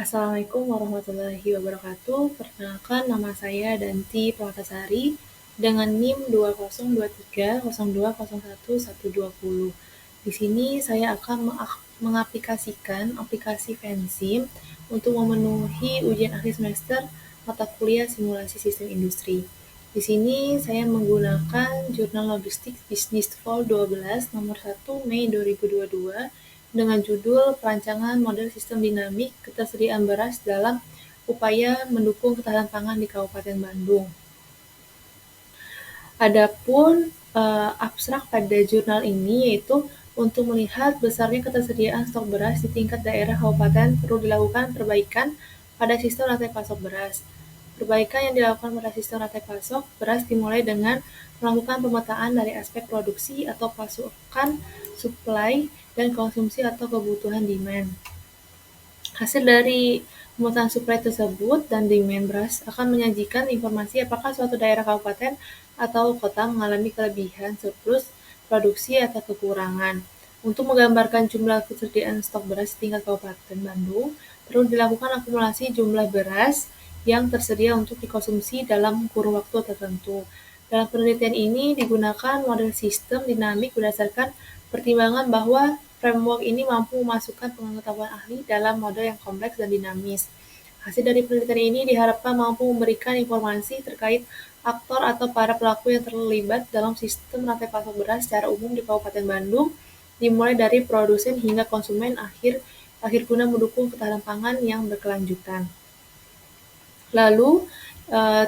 Assalamualaikum warahmatullahi wabarakatuh. Perkenalkan, nama saya Danti Prawatasari dengan NIM 202302011120. Di sini saya akan mengaplikasikan aplikasi Fansim untuk memenuhi ujian akhir semester mata kuliah simulasi sistem industri. Di sini saya menggunakan jurnal logistik bisnis Vol 12 nomor 1 Mei 2022 dengan judul Perancangan Model Sistem Dinamik Ketersediaan Beras dalam Upaya Mendukung Ketahanan Pangan di Kabupaten Bandung. Adapun abstrak pada jurnal ini yaitu untuk melihat besarnya ketersediaan stok beras di tingkat daerah kabupaten perlu dilakukan perbaikan pada sistem rantai pasok beras. Perbaikan yang dilakukan pada sistem rantai pasok beras dimulai dengan melakukan pemetaan dari aspek produksi atau pasokan, supply, dan konsumsi atau kebutuhan demand. Hasil dari pemetaan supply tersebut dan demand beras akan menyajikan informasi apakah suatu daerah kabupaten atau kota mengalami kelebihan, surplus, produksi, atau kekurangan. Untuk menggambarkan jumlah ketersediaan stok beras di tingkat Kabupaten Bandung, perlu dilakukan akumulasi jumlah beras yang tersedia untuk dikonsumsi dalam kurun waktu tertentu. Dalam penelitian ini digunakan model sistem dinamik berdasarkan pertimbangan bahwa framework ini mampu memasukkan pengetahuan ahli dalam model yang kompleks dan dinamis. Hasil dari penelitian ini diharapkan mampu memberikan informasi terkait aktor atau para pelaku yang terlibat dalam sistem rantai pasok beras secara umum di Kabupaten Bandung, dimulai dari produsen hingga konsumen akhir guna mendukung ketahanan pangan yang berkelanjutan. Lalu,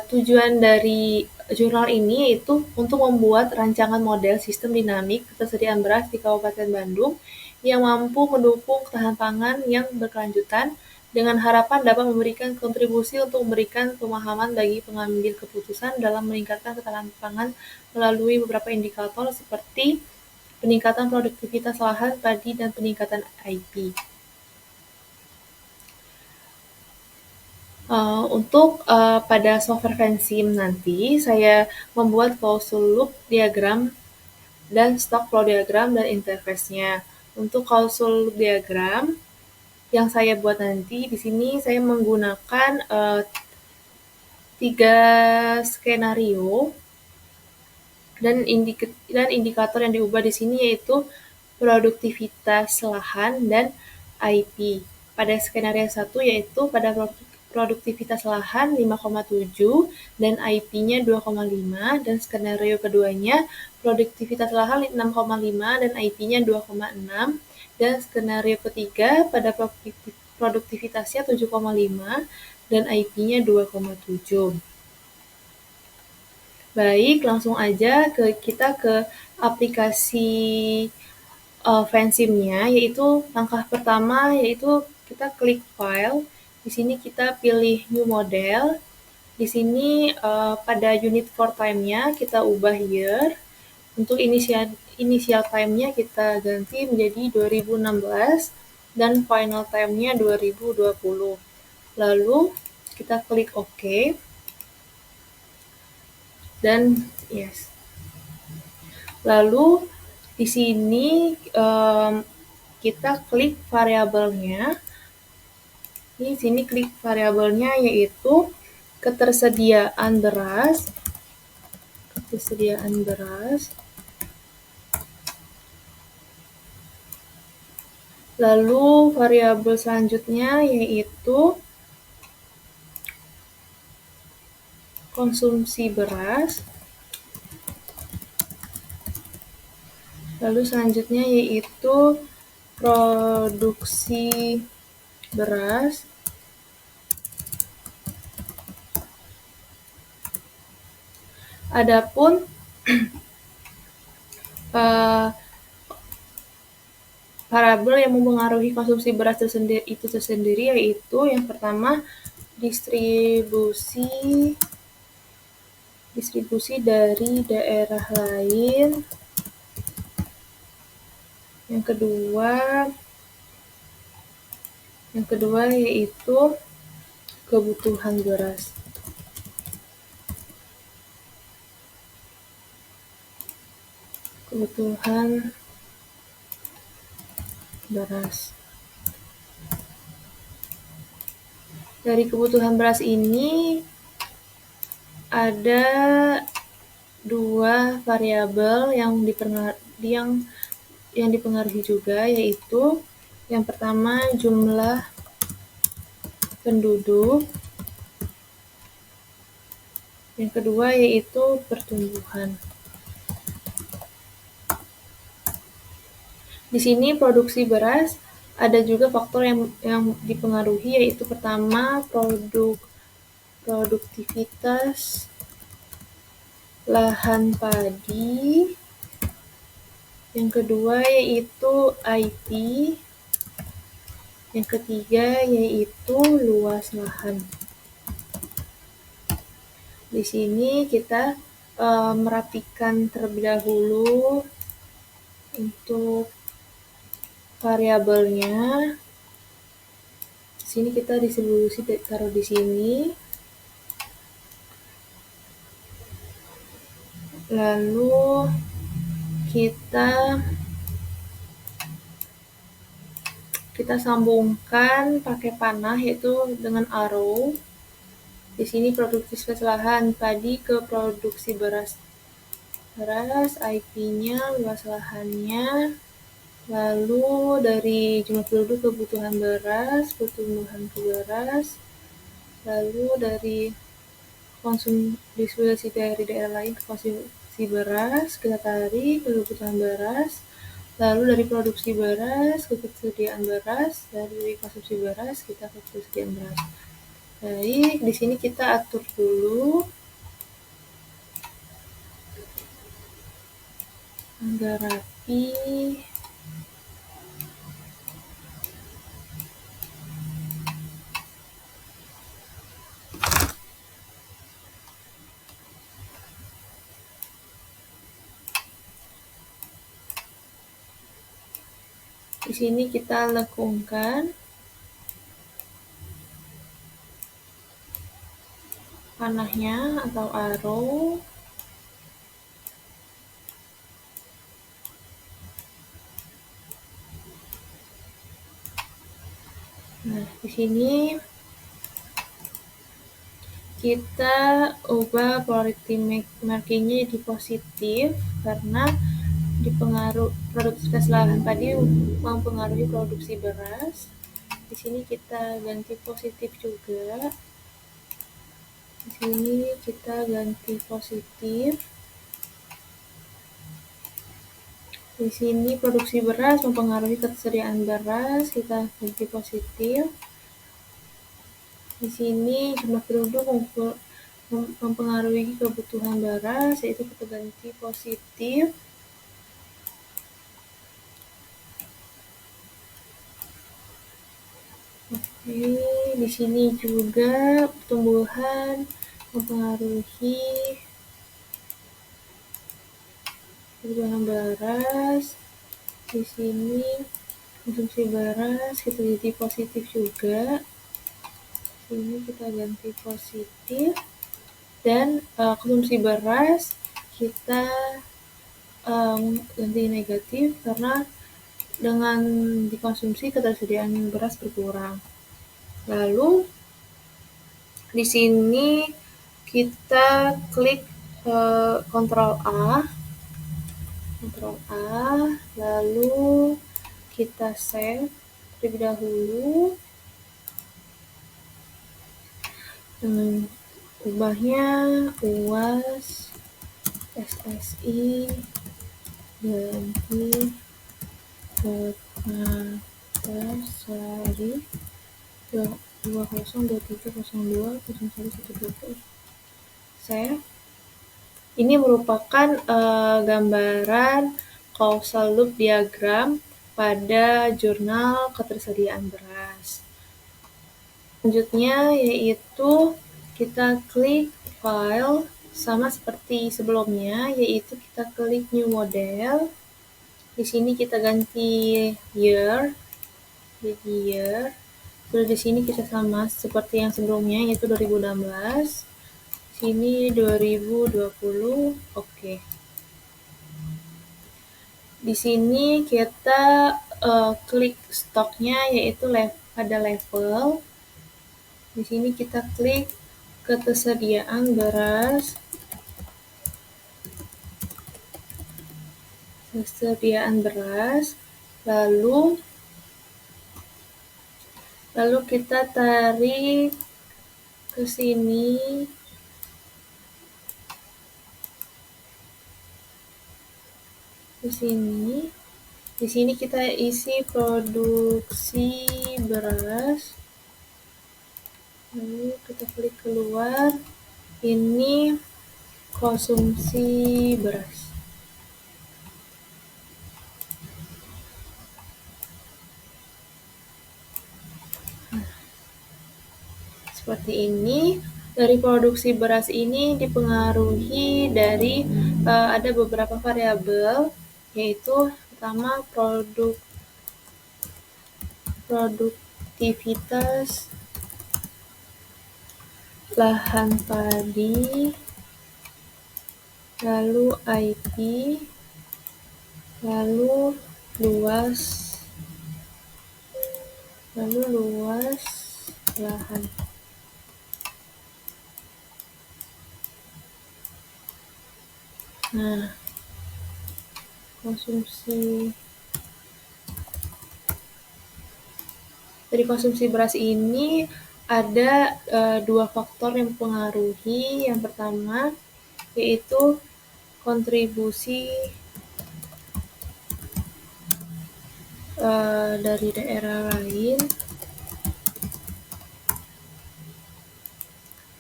tujuan dari jurnal ini yaitu untuk membuat rancangan model sistem dinamik ketersediaan beras di Kabupaten Bandung yang mampu mendukung ketahanan pangan yang berkelanjutan dengan harapan dapat memberikan kontribusi untuk memberikan pemahaman bagi pengambil keputusan dalam meningkatkan ketahanan pangan melalui beberapa indikator seperti peningkatan produktivitas lahan padi dan peningkatan IP. Untuk pada software Fansim nanti, saya membuat closed loop diagram dan stock flow diagram dan interface-nya. Untuk closed loop diagram yang saya buat nanti, di sini saya menggunakan 3 skenario dan indikator yang diubah di sini yaitu produktivitas lahan dan IP. Pada skenario 1 yaitu pada produktivitas lahan 5,7 dan IP-nya 2,5, dan skenario keduanya produktivitas lahan 6,5 dan IP-nya 2,6, dan skenario ketiga pada produktivitasnya 7,5 dan IP-nya 2,7. Baik, langsung aja kita ke aplikasi Fansim-nya, yaitu langkah pertama yaitu kita klik file. Di sini kita pilih new model. Di sini pada unit for time-nya kita ubah year. Untuk initial time-nya kita ganti menjadi 2016 dan final time-nya 2020. Lalu kita klik OK. Dan yes. Lalu di sini kita klik variabelnya. Di sini klik variabelnya yaitu ketersediaan beras. Lalu variabel selanjutnya yaitu konsumsi beras. Lalu selanjutnya yaitu produksi beras. Adapun variabel yang mempengaruhi konsumsi beras tersendiri yaitu yang pertama distribusi dari daerah lain. Yang kedua yaitu kebutuhan beras. Dari kebutuhan beras ini ada 2 variabel yang dipengaruhi juga, yaitu yang pertama jumlah penduduk, yang kedua yaitu pertumbuhan. Di sini produksi beras ada juga faktor yang dipengaruhi, yaitu pertama produktivitas lahan padi, yang kedua yaitu IP, yang ketiga yaitu luas lahan. Di sini kita merapikan terlebih dahulu untuk variabelnya. Di sini kita distribusi taruh di sini. Lalu kita sambungkan pakai panah, yaitu dengan arrow. Di sini produktivitas lahan padi ke produksi beras, IP-nya, luas lahannya, lalu dari jumlah penduduk kebutuhan beras, pertumbuhan ke beras, lalu dari distribusi dari daerah lain ke konsumsi beras, kita tarik ke kebutuhan beras, lalu dari produksi beras ke ketersediaan beras, dari konsumsi beras kita ke ketersediaan beras. Baik, di sini kita atur dulu agar rapi. Di sini kita lekungkan panahnya atau arrow. Nah, di sini kita ubah polarity markingnya jadi positif karena produktivitas lahan padi mempengaruhi produksi beras. Di sini kita ganti positif juga. Di sini kita ganti positif. Di sini produksi beras mempengaruhi ketersediaan beras, kita ganti positif. Di sini jumlah penduduk mempengaruhi kebutuhan beras, yaitu kita ganti positif. Oke, di sini juga pertumbuhan mempengaruhi kebutuhan beras. Di sini konsumsi beras kita ganti positif juga. Di sini kita ganti positif. Dan konsumsi beras kita ganti negatif karena dengan dikonsumsi ketersediaan beras berkurang. Lalu di sini kita klik Ctrl A, lalu kita save terlebih dahulu. Dengan ubahnya UAS SSI ganti Permatasari 2023020110. Save. Ini merupakan gambaran causal loop diagram pada jurnal ketersediaan beras. Selanjutnya yaitu kita klik file sama seperti sebelumnya, yaitu kita klik new model. Di sini kita ganti year, jadi year. Terus di sini kita sama seperti yang sebelumnya, yaitu 2016. Sini 2020, oke. Di sini kita klik stoknya, yaitu pada level. Di sini kita klik ketersediaan beras, lalu kita tarik ke sini. Di sini kita isi produksi beras. Lalu kita klik keluar. Ini konsumsi beras. Seperti ini. Dari produksi beras ini dipengaruhi dari ada beberapa variabel, yaitu pertama produktivitas lahan padi, lalu IP, lalu luas lahan. Nah, dari konsumsi beras ini ada dua faktor yang mempengaruhi. Yang pertama yaitu kontribusi dari daerah lain.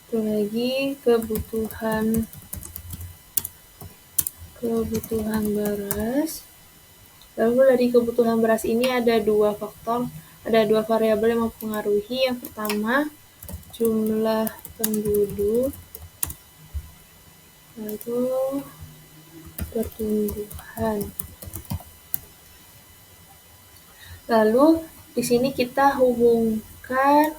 Itu lagi kebutuhan beras. Lalu dari kebutuhan beras ini ada dua variabel yang mempengaruhi. Yang pertama jumlah penduduk, lalu pertumbuhan. Lalu di sini kita hubungkan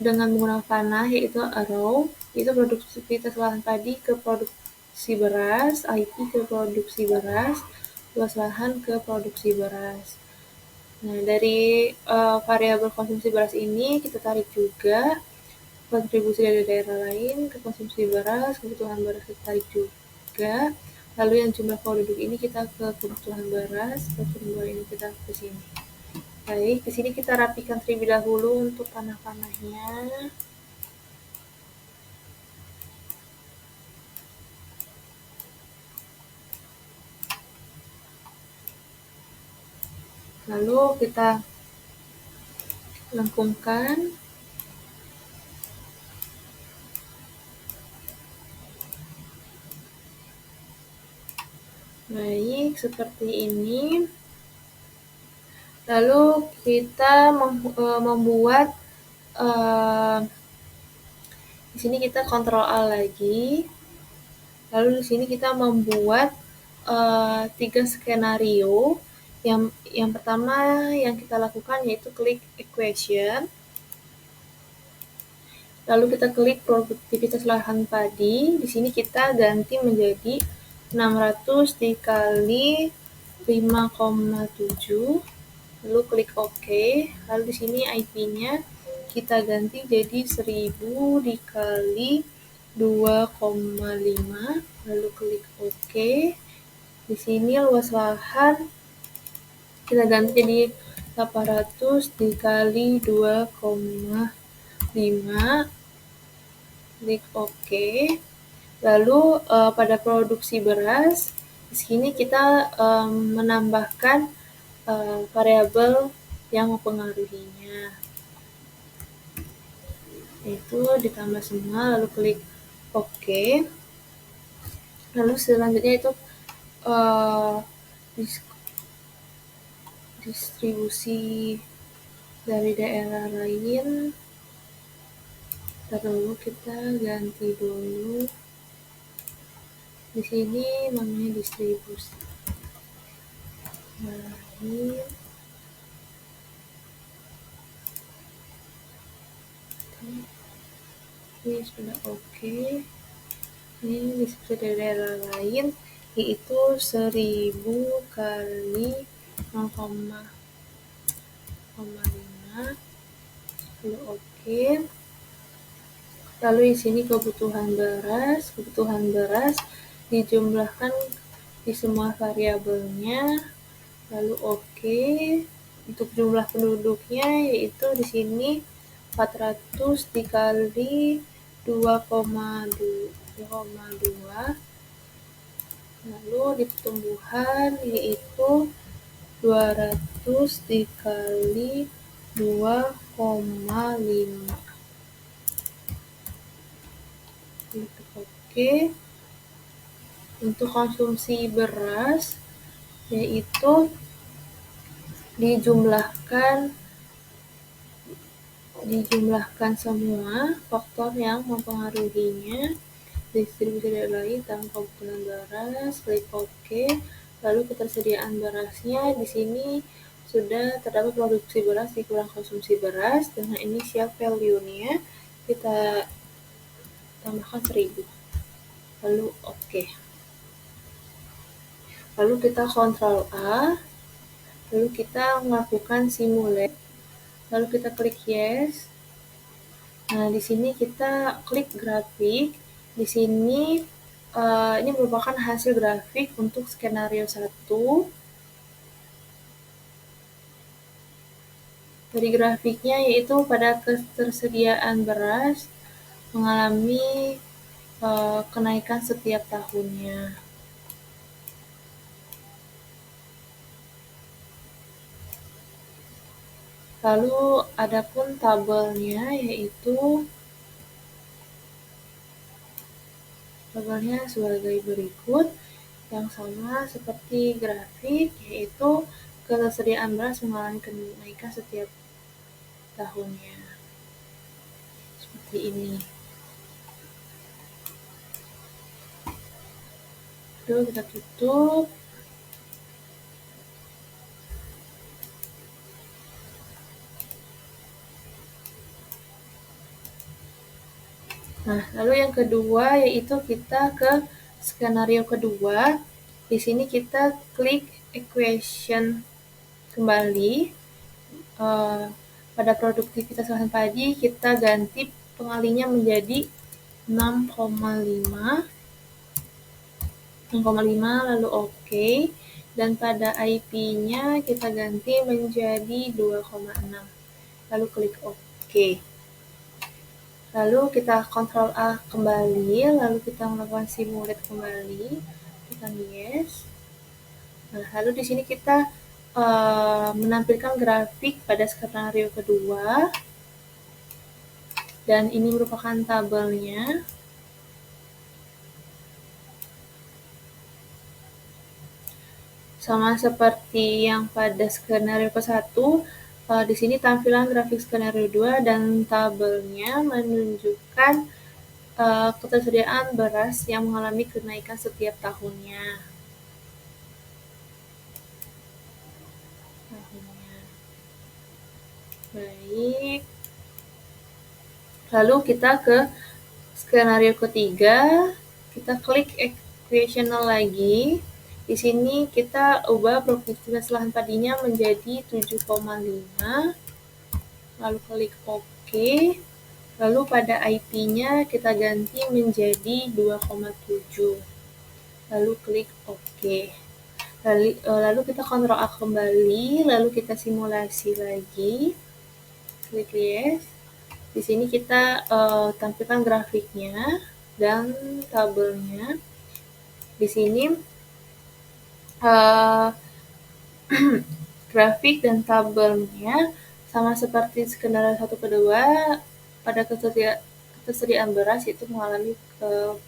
dengan menggunakan panah, yaitu arrow, itu produktivitas lahan padi ke produksi beras, IP ke produksi beras, luas lahan ke produksi beras. Nah, dari variabel konsumsi beras ini kita tarik juga kontribusi dari daerah lain ke konsumsi beras, kebutuhan beras kita tarik juga. Lalu yang jumlah penduduk ini kita ke kebutuhan beras, kebutuhan ini kita ke sini. Baik, di sini kita rapikan terlebih dahulu untuk panah-panahnya. Lalu kita lengkungkan. Baik, seperti ini. Lalu kita membuat di sini kita Ctrl A lagi. Lalu di sini kita membuat 3 skenario. Yang pertama yang kita lakukan yaitu klik equation. Lalu kita klik produktivitas lahan padi. Di sini kita ganti menjadi 600 dikali 5,7. Lalu klik OK. Lalu di sini IP-nya kita ganti jadi 1000 dikali 2,5. Lalu klik OK. Di sini luas lahan kita ganti jadi 800 dikali 2,5. Klik OK. Lalu pada produksi beras di sini kita menambahkan variabel yang mempengaruhinya, yaitu ditambah semua, lalu klik OK. Lalu selanjutnya itu distribusi dari daerah lain. Lalu kita ganti dulu. Di sini namanya distribusi lain. Ini sudah OK. Ini distribusi dari daerah lain, yaitu 1000 kali 0,5. lalu oke. Lalu di sini kebutuhan beras dijumlahkan di semua variabelnya, lalu oke. Untuk jumlah penduduknya yaitu di sini 400 dikali 2,2, lalu di pertumbuhan yaitu 200 dikali 2,5. Oke. Untuk konsumsi beras yaitu dijumlahkan semua faktor yang mempengaruhinya, distribusi dan lain dalam kebutuhan beras, klik oke. Lalu ketersediaan berasnya di sini sudah terdapat produksi beras dikurang konsumsi beras. Dengan initial value-nya kita tambahkan 1000. Lalu oke. Lalu kita Ctrl A. Lalu kita melakukan simulate. Lalu kita klik yes. Nah, di sini kita klik grafik. Di sini ini merupakan hasil grafik untuk skenario 1. Dari grafiknya yaitu pada ketersediaan beras mengalami kenaikan setiap tahunnya. Lalu adapun tabelnya yaitu tabelnya sebagai berikut, yang sama seperti grafik, yaitu ketersediaan beras mengalami kenaikan setiap tahunnya. Seperti ini. Lalu kita tutup. Nah, lalu yang kedua yaitu kita ke skenario kedua. Di sini kita klik equation kembali. Pada produktivitas lahan padi kita ganti pengalinya menjadi 6,5 lalu oke. Dan pada IP-nya kita ganti menjadi 2,6. Lalu klik oke. Lalu kita Ctrl A kembali, lalu kita melakukan simulate kembali, tekan yes. Nah, lalu di sini kita menampilkan grafik pada skenario kedua, dan ini merupakan tabelnya. Sama seperti yang pada skenario ke-1, di sini tampilan grafik skenario 2 dan tabelnya menunjukkan ketersediaan beras yang mengalami kenaikan setiap tahunnya. Baik. Lalu kita ke skenario ketiga, kita klik equational lagi. Di sini kita ubah produktivitas lahan padinya menjadi 7,5. Lalu klik oke. Lalu pada IP-nya kita ganti menjadi 2,7. Lalu klik oke. Lalu kita Ctrl A kembali, lalu kita simulasi lagi. Klik yes. Di sini kita tampilkan grafiknya dan tabelnya. Di sini grafik dan tabelnya sama seperti skenario 1 kedua, pada ketersediaan beras itu mengalami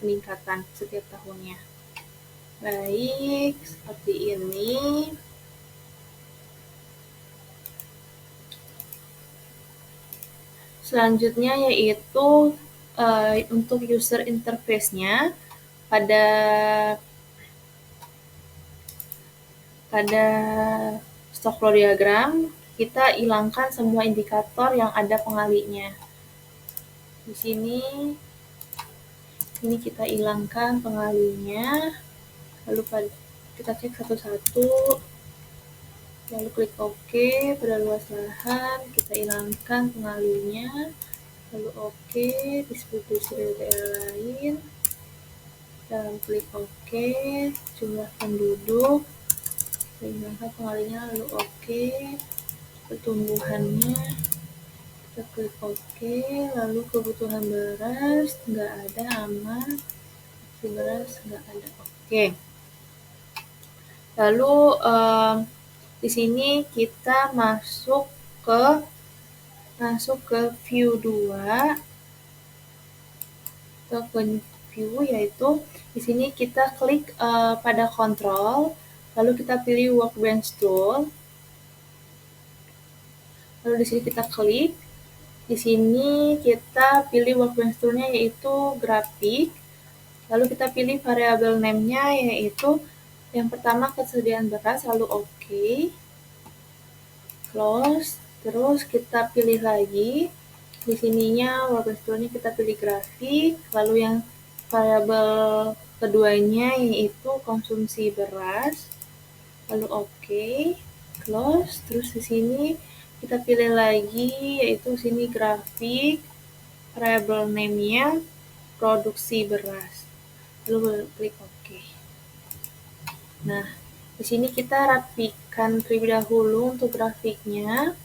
peningkatan setiap tahunnya. Baik, seperti ini. Selanjutnya yaitu untuk user interface-nya pada stock flow diagram kita hilangkan semua indikator yang ada pengalinya. Di sini kita hilangkan pengalinya, lalu kita cek satu-satu. lalu klik OK. Pada luas lahan kita hilangkan pengalinya, lalu OK. Distribusi dari daerah lain, dan klik OK. Jumlah penduduk kita hilangkan pengalinya, lalu OK. Pertumbuhannya kita klik OK. Lalu kebutuhan beras nggak ada, aman. Beras nggak ada, OK. Lalu di sini kita masuk ke view 2 atau ke view, yaitu di sini kita klik pada control, lalu kita pilih workbench tool, lalu di sini kita klik. Di sini kita pilih workbench tool-nya yaitu grafik, lalu kita pilih variabel name-nya yaitu yang pertama ketersediaan beras, lalu OK, close. Terus kita pilih lagi, di sininya workbench tool-nya kita pilih grafik, lalu yang variabel keduanya yaitu konsumsi beras, lalu OK, close. Terus di sini kita pilih lagi yaitu sini grafik, variabel name-nya produksi beras, lalu klik OK. Nah, di sini kita rapikan terlebih dahulu untuk grafiknya.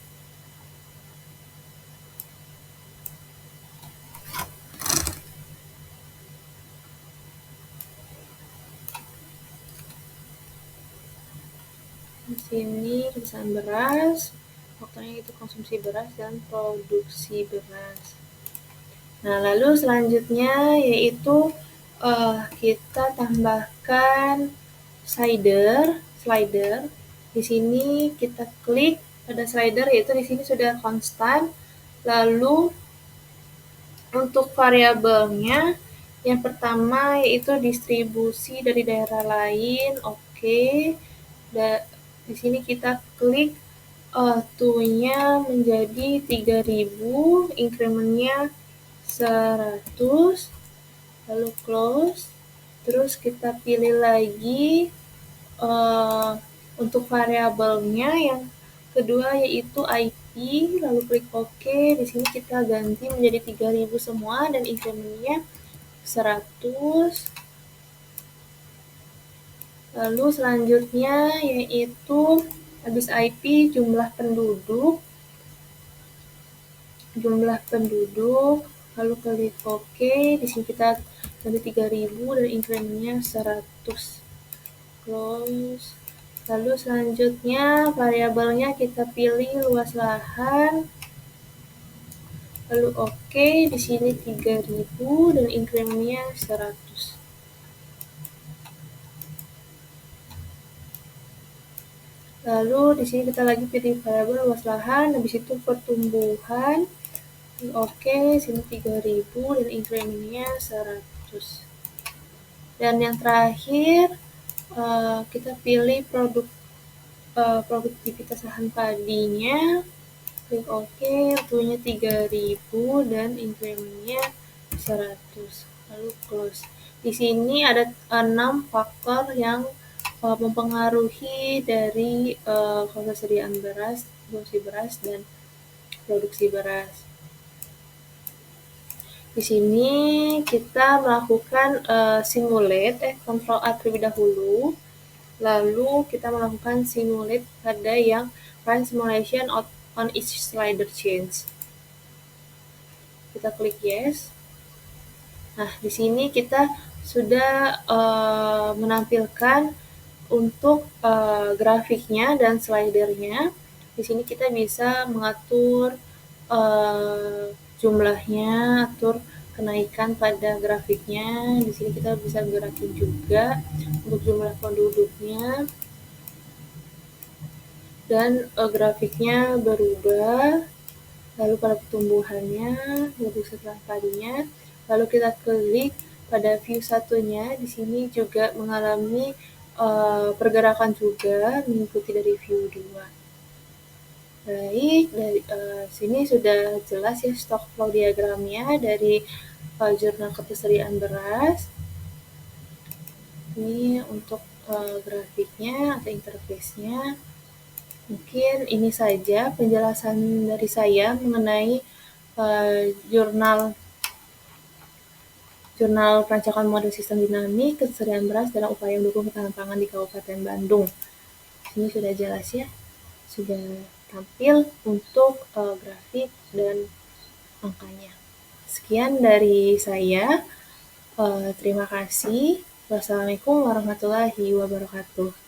Di sini tulisan beras, faktornya itu konsumsi beras dan produksi beras. Nah, lalu selanjutnya yaitu kita tambahkan slider. Di sini kita klik pada slider, yaitu di sini sudah konstan. Lalu untuk variabelnya yang pertama yaitu distribusi dari daerah lain, OK. Di sini kita klik to-nya menjadi 3000, increment-nya 100, lalu close. Terus kita pilih lagi untuk variabelnya yang kedua yaitu IP, lalu klik OK. Di sini kita ganti menjadi 3000 semua dan increment-nya 100. Lalu selanjutnya yaitu habis IP jumlah penduduk, lalu klik OK. Di sini kita ganti 3000 dan increment-nya 100. Close. Lalu selanjutnya variabelnya kita pilih luas lahan, lalu OK. Di sini 3000 dan increment-nya 100. Lalu di sini kita lagi pilih variabel luas lahan, habis itu pertumbuhan, OK. Sini 3000 dan increment-nya 100. Dan yang terakhir kita pilih produktivitas lahan padinya, klik OK, waktunya 3000 dan increment-nya 100, lalu close. Di sini ada 6 faktor yang mempengaruhi dari ketersediaan beras, konsumsi beras, dan produksi beras. Di sini kita melakukan simulate, Ctrl A terlebih dahulu, lalu kita melakukan simulate pada yang run simulation on each slider change. Kita klik yes. Nah, di sini kita sudah menampilkan untuk grafiknya dan slidernya. Di sini kita bisa mengatur jumlahnya, atur kenaikan pada grafiknya. Di sini kita bisa gerakin juga untuk jumlah penduduknya. Dan grafiknya berubah, lalu pada pertumbuhannya, lalu setelah padinya, lalu kita klik pada view satunya. Di sini juga mengalami pergerakan juga mengikuti dari view 2. Baik, dari sini sudah jelas ya stock flow diagramnya dari jurnal ketersediaan beras. Ini untuk grafiknya atau interface-nya. Mungkin ini saja penjelasan dari saya mengenai jurnal Perancakan Model Sistem Dinamik Ketersediaan Beras dalam upaya mendukung ketahanan pangan di Kabupaten Bandung. Ini sudah jelas ya, sudah tampil untuk grafik dan angkanya. Sekian dari saya. Terima kasih. Wassalamualaikum warahmatullahi wabarakatuh.